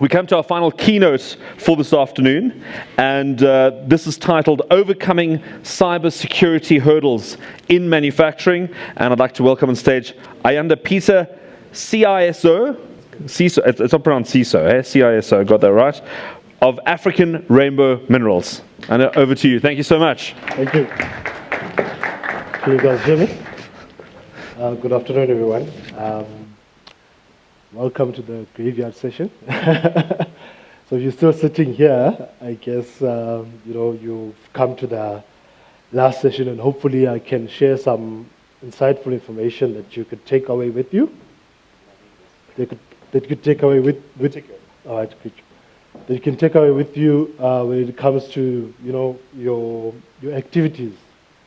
We come to our final keynote for this afternoon, and this is titled Overcoming Cybersecurity Hurdles in Manufacturing. And I'd like to welcome on stage Ayanda, Peta, CISO, it's not pronounced CISO, eh? CISO, got that right, of African Rainbow Minerals. And over to you. Thank you so much. Thank you. Can you guys hear me? Good afternoon, everyone. Welcome to the graveyard session. So if you're still sitting here, I guess you've come to the last session, and hopefully I can share some insightful information that you could take away with you. That you could take away with all right, good. That you can take away with you when it comes to your activities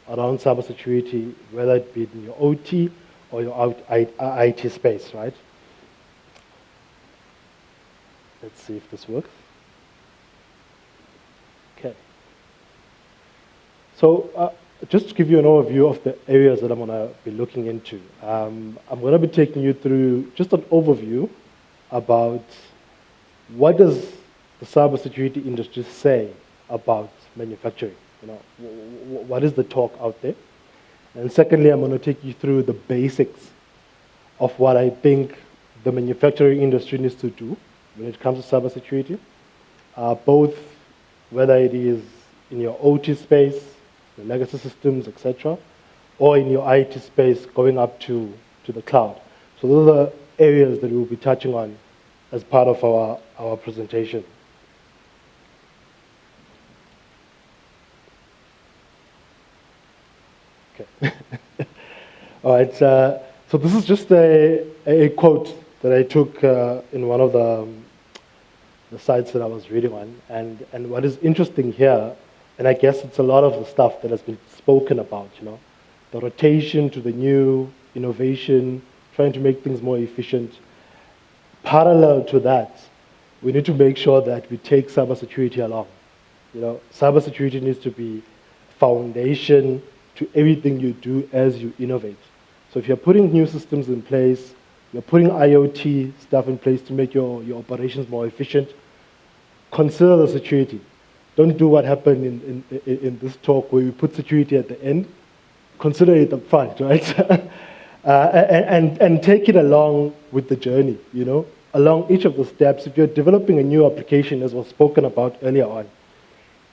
around cybersecurity, whether it be in your OT or your IT space, right? Let's see if this works. Okay. So just to give you an overview of the areas that I'm going to be looking into, I'm going to be taking you through just an overview about what does the cybersecurity industry say about manufacturing. What is the talk out there? And secondly, I'm going to take you through the basics of what I think the manufacturing industry needs to do when it comes to cybersecurity, both whether it is in your OT space, the legacy systems, etc., or in your IT space going up to the cloud. So those are the areas that we'll be touching on as part of our presentation. Okay. All right, so this is just a quote that I took in one of the sites that I was reading on. And what is interesting here, and I guess it's a lot of the stuff that has been spoken about, the rotation to the new, innovation, trying to make things more efficient. Parallel to that, we need to make sure that we take cybersecurity along. Cybersecurity needs to be foundation to everything you do as you innovate. So if you're putting new systems in place, you're putting IoT stuff in place to make your operations more efficient, consider the security. Don't do what happened in this talk where we put security at the end. Consider it up front, right? and take it along with the journey, along each of the steps. If you're developing a new application, as was spoken about earlier on,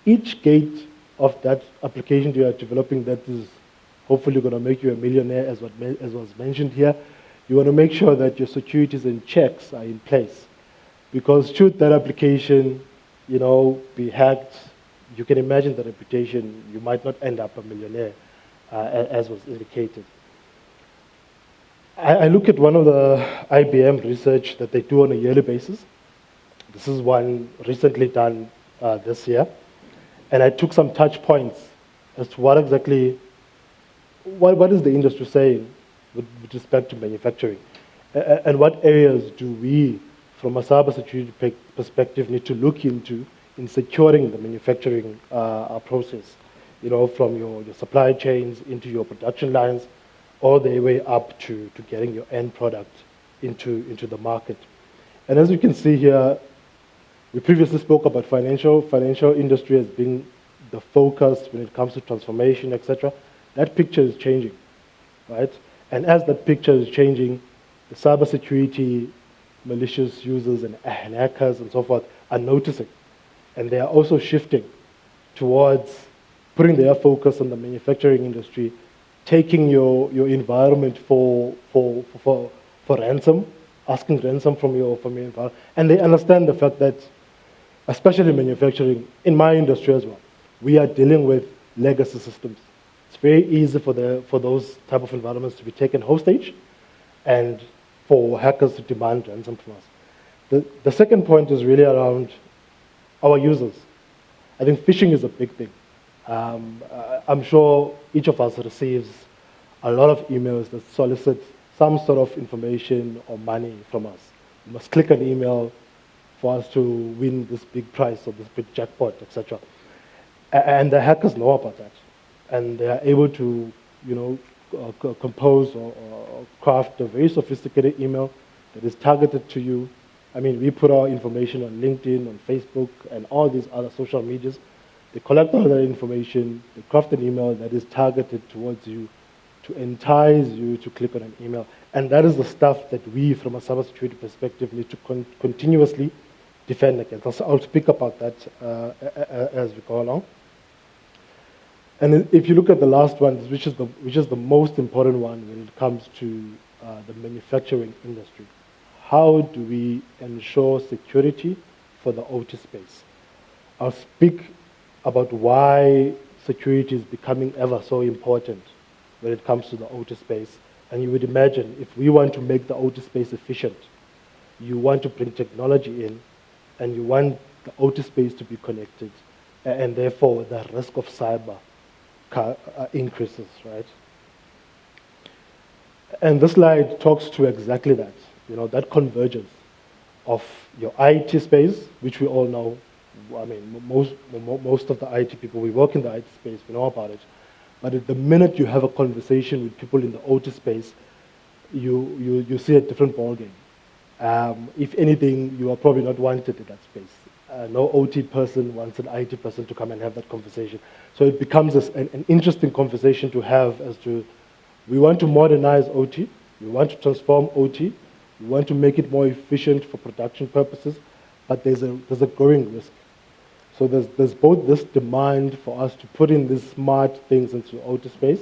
each gate of that application you are developing that is hopefully going to make you a millionaire, as was mentioned here, you want to make sure that your securities and checks are in place. Because should that application, be hacked, you can imagine the reputation, you might not end up a millionaire, as was indicated. I look at one of the IBM research that they do on a yearly basis. This is one recently done this year. And I took some touch points as to what exactly, what is the industry saying with respect to manufacturing? And what areas do we, from a cybersecurity perspective, need to look into in securing the manufacturing process? From your supply chains into your production lines, all the way up to getting your end product into the market. And as you can see here, we previously spoke about financial industry as being the focus when it comes to transformation, etc. That picture is changing, right? And as that picture is changing, the cybersecurity malicious users and hackers and so forth are noticing. And they are also shifting towards putting their focus on the manufacturing industry, taking your environment for ransom, asking ransom from your environment. And they understand the fact that, especially manufacturing, in my industry as well, we are dealing with legacy systems. It's very easy for those type of environments to be taken hostage and for hackers to demand ransom from us. The second point is really around our users. I think phishing is a big thing. I'm sure each of us receives a lot of emails that solicit some sort of information or money from us. You must click an email for us to win this big prize or this big jackpot, etc. And the hackers know about that. And they are able to, compose or craft a very sophisticated email that is targeted to you, I mean, we put our information on LinkedIn, on Facebook, and all these other social medias. They collect all that information, they craft an email that is targeted towards you to entice you to click on an email. And that is the stuff that we, from a cybersecurity perspective, need to continuously defend against. I'll speak about that as we go along. And if you look at the last one, which is the most important one when it comes to the manufacturing industry, how do we ensure security for the OT space? I'll speak about why security is becoming ever so important when it comes to the OT space. And you would imagine, if we want to make the OT space efficient, you want to bring technology in, and you want the OT space to be connected, and therefore the risk of cyber increases, right? And this slide talks to exactly that, that convergence of your IT space, which we all know. I mean, most of the IT people, we work in the IT space, we know about it. But at the minute you have a conversation with people in the OT space, you see a different ballgame. If anything, you are probably not wanted in that space. No OT person wants an IT person to come and have that conversation. So it becomes an interesting conversation to have as to, we want to modernize OT, we want to transform OT, we want to make it more efficient for production purposes, but there's a growing risk. So there's both this demand for us to put in these smart things into OT space,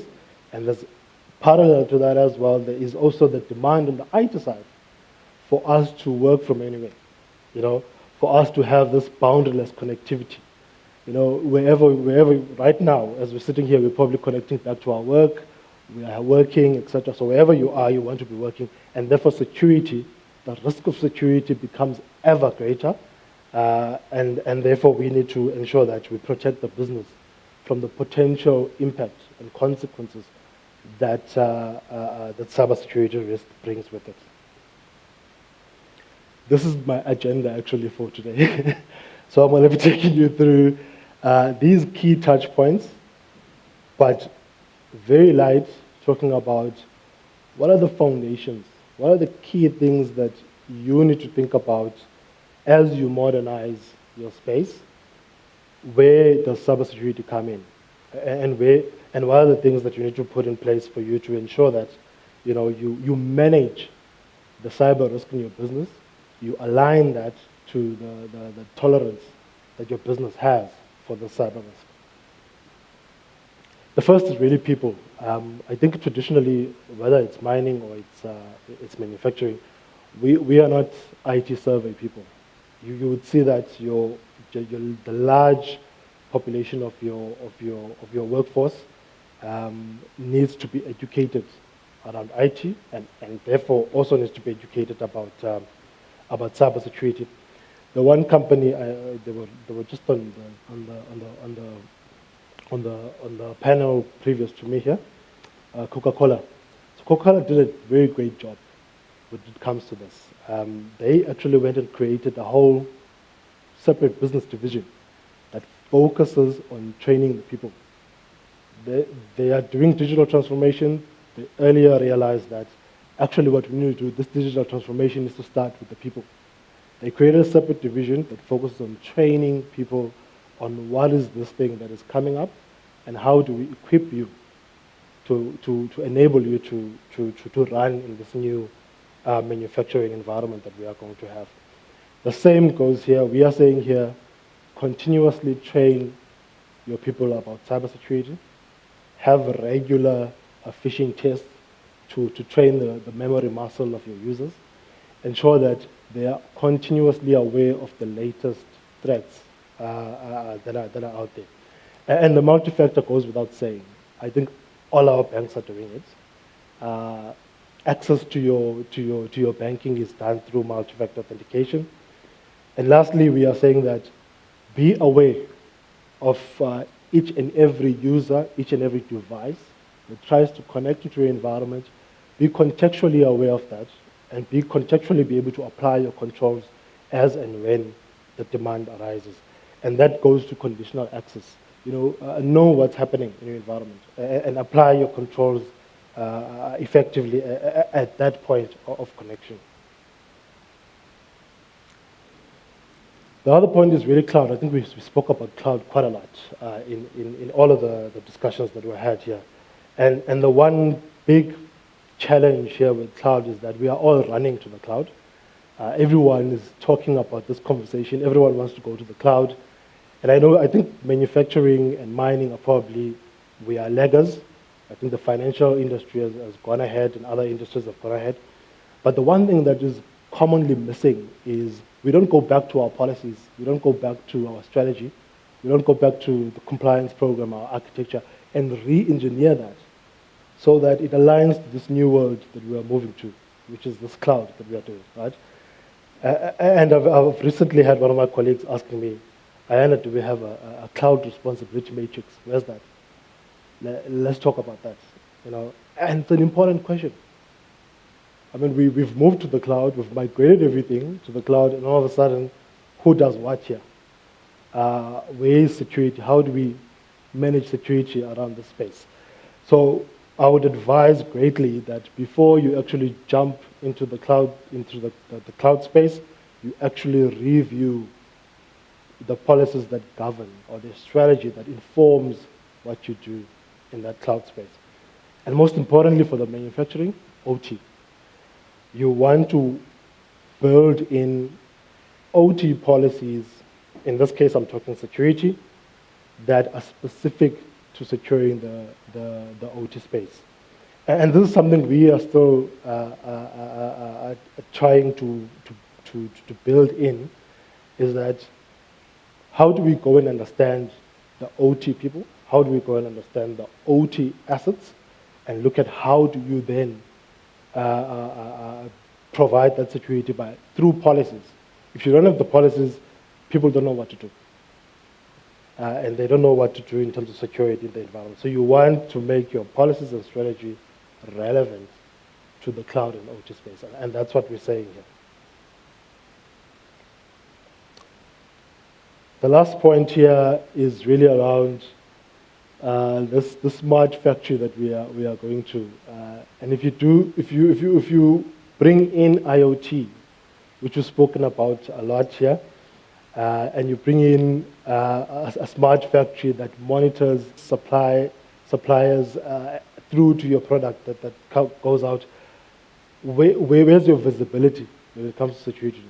and there's parallel to that as well, there is also the demand on the IT side for us to work from anywhere, for us to have this boundaryless connectivity. Wherever, right now, as we're sitting here, we're probably connecting back to our work, we are working, etc. So wherever you are, you want to be working, and therefore security, the risk of security becomes ever greater, and therefore we need to ensure that we protect the business from the potential impact and consequences that that cybersecurity risk brings with it. This is my agenda actually for today. So I'm going to be taking you through these key touch points, but very light, talking about what are the foundations, what are the key things that you need to think about as you modernize your space. Where does cybersecurity come in, and what are the things that you need to put in place for you to ensure that you manage the cyber risk in your business, you align that to the tolerance that your business has for the cyber risk. The first is really people. I think traditionally, whether it's mining or it's manufacturing, we are not IT survey people. You would see that the large population of your workforce needs to be educated around IT, and therefore also needs to be educated about cybersecurity. The one company they were just on the panel previous to me here, Coca-Cola. So Coca-Cola did a very great job when it comes to this. They actually went and created a whole separate business division that focuses on training the people. They are doing digital transformation. They earlier realized that actually what we need to do, this digital transformation, is to start with the people. They created a separate division that focuses on training people on what is this thing that is coming up, and how do we equip you to enable you to run in this new manufacturing environment that we are going to have. The same goes here. We are saying here, continuously train your people about cybersecurity, have regular phishing tests to train the memory muscle of your users, ensure that they are continuously aware of the latest threats that are out there. And the multi-factor goes without saying. I think all our banks are doing it. Access to your banking is done through multi-factor authentication. And lastly, we are saying that be aware of each and every user, each and every device that tries to connect into your environment. Be contextually aware of that, and be contextually be able to apply your controls as and when the demand arises. And that goes to conditional access. Know what's happening in your environment and apply your controls effectively at that point of connection. The other point is really cloud. I think we spoke about cloud quite a lot in all of the discussions that were had here. And the one big challenge here with cloud is that we are all running to the cloud. Everyone is talking about this conversation. Everyone wants to go to the cloud. And I think manufacturing and mining are probably, we are laggers. I think the financial industry has gone ahead and other industries have gone ahead. But the one thing that is commonly missing is we don't go back to our policies. We don't go back to our strategy. We don't go back to the compliance program, our architecture, and re-engineer that so that it aligns to this new world that we are moving to, which is this cloud that we are doing, right? And I've recently had one of my colleagues asking me, Ayanda, do we have a cloud responsibility matrix? Where's that? Let's talk about that. And it's an important question. I mean, we've moved to the cloud, we've migrated everything to the cloud, and all of a sudden, who does what here? Where is security? How do we manage security around this space? So I would advise greatly that before you actually jump into the cloud, into the cloud space, you actually review the policies that govern or the strategy that informs what you do in that cloud space. And most importantly for the manufacturing, OT. You want to build in OT policies, in this case I'm talking security, that are specific to securing the OT space. And this is something we are still trying to build in, is that how do we go and understand the OT people? How do we go and understand the OT assets? And look at how do you then provide that security through policies. If you don't have the policies, people don't know what to do. And they don't know what to do in terms of security in the environment. So you want to make your policies and strategy relevant to the cloud and OT space. And that's what we're saying here. The last point here is really around this smart factory that we are going to. And if you bring in IoT, which we've spoken about a lot here, and you bring in a smart factory that monitors suppliers through to your product that goes out, where's your visibility when it comes to security to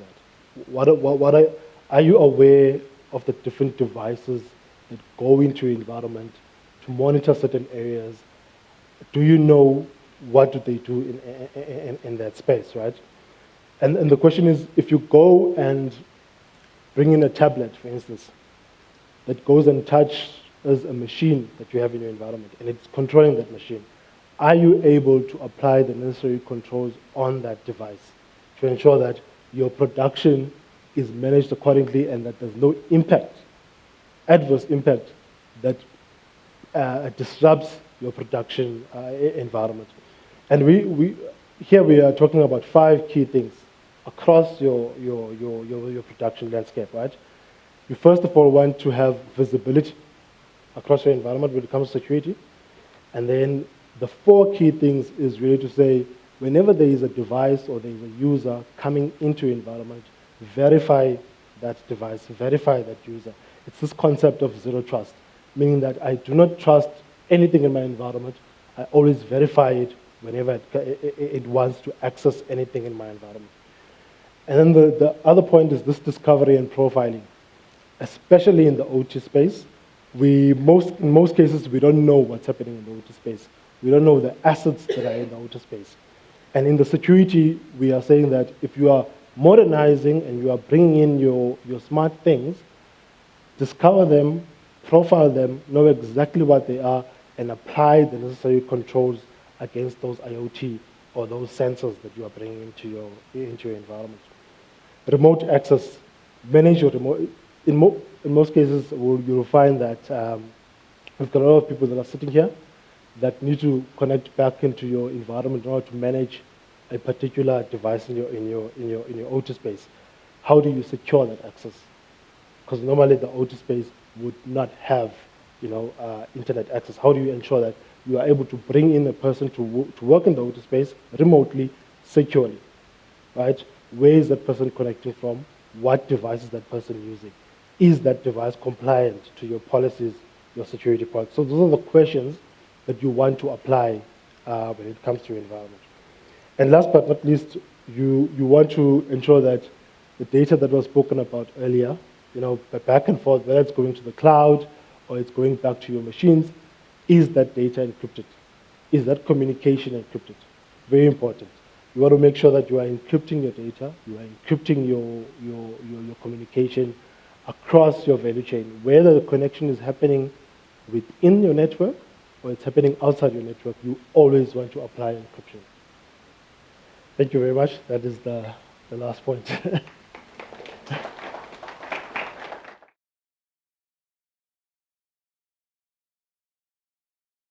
that? Are you aware of the different devices that go into your environment to monitor certain areas? Do you know what do they do in that space, right? And the question is, if you go and bring in a tablet, for instance, that goes and touches a machine that you have in your environment, and it's controlling that machine, are you able to apply the necessary controls on that device to ensure that your production is managed accordingly and that there's no impact, adverse impact, that disrupts your production environment? And here we are talking about 5 key things across your production landscape, right? You first of all want to have visibility across your environment when it comes to security. And then the 4 key things is really to say, whenever there is a device or there is a user coming into your environment, verify that device, verify that user. It's this concept of zero trust, meaning that I do not trust anything in my environment. I always verify it whenever it wants to access anything in my environment. And then the other point is this discovery and profiling, especially in the OT space. In most cases, we don't know what's happening in the OT space. We don't know the assets that are in the OT space. And in the security, we are saying that if you are modernizing and you are bringing in your smart things, discover them, profile them, know exactly what they are, and apply the necessary controls against those IoT or those sensors that you are bringing into your environment. Remote access, manage your remote. In most cases, you'll find that we've got a lot of people that are sitting here that need to connect back into your environment in order to manage a particular device in your OT space. How do you secure that access? Because normally the OT space would not have internet access. How do you ensure that you are able to bring in a person to work in the OT space remotely, securely, right? Where is that person connecting from? what device is that person using? Is that device compliant to your policies, your security policies? So those are the questions that you want to apply when it comes to your environment. And last but not least, you want to ensure that the data that was spoken about earlier, back and forth, whether it's going to the cloud or it's going back to your machines, is that data encrypted? Is that communication encrypted? Very important. You want to make sure that you are encrypting your data, you are encrypting your communication across your value chain, whether the connection is happening within your network or it's happening outside your network, you always want to apply encryption. Thank you very much. That is the last point.